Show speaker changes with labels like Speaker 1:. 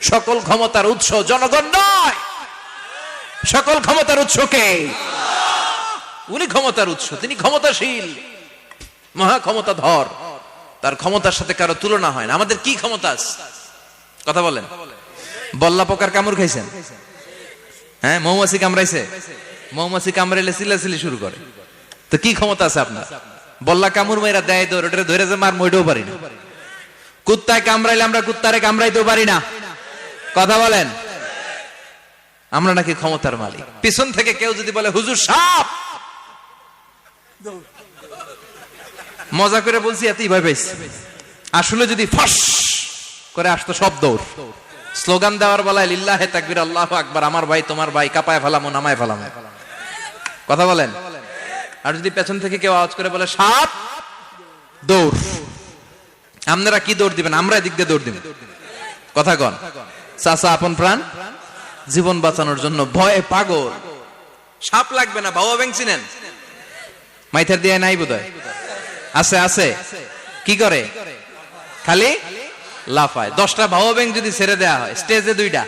Speaker 1: সকল ক্ষমতার উৎস জনগণ নয়, সকল ক্ষমতার উৎস কে? উনি ক্ষমতার উৎস, তিনি ক্ষমতাশীল, মহা ক্ষমতাধর, তার ক্ষমতার সাথে কারো তুলনা হয় না। আমাদের কি ক্ষমতা আছে? কথা বলেন। বল্লা পোকার কামড় খাইছেন? হ্যাঁ, মৌমাছি কামড়াইছে? মৌমাছি কামড়াইলে চিল্লাচিল্লি শুরু করে, তো কি ক্ষমতা আছে আপনার? বল্লা কামড় মেয়েরা দেয় দৌড়, ওটা ধরে যে মার মইটাও পারি না। কুত্তায় কামড়াইলে আমরা কুত্তারে কামড়াইতেও পারি না। কথা বলেন। আমরা নাকি ক্ষমতার মালিক। পিছন থেকে কেউ যদি বলে হুজুর সাপ, মজা করে বলছি, এতই ভয় পাইছি। আসলে যদি ফস করে আসতো সব দৌড়। স্লোগান দেওয়ার বেলায় লিল্লাহে তাকবীর, আল্লাহু আকবার, আমার ভাই তোমার ভাই, কাপায় ফেলামো নামায় ফেলামো। কথা বলেন। আর যদি পেছন থেকে কেউ আওয়াজ করে বলে সাপ, দৌড়। আপনারা কি দৌড় দিবেন? আমরা এদিক দিয়ে দৌড় দিব। কথা কন। চাচা আপন প্রাণ জীবন বাঁচানোর জন্য ভয়ে পাগল। সাপ লাগবে না, ভাওয়া ব্যাং চিনেন? মাইথার দিয়ে নাই বোধহয়। আছে আছে। কি করে? খালি লাফায়। 10টা ভাওয়া ব্যাং যদি ছেড়ে দেওয়া হয়, স্টেজে 2টা,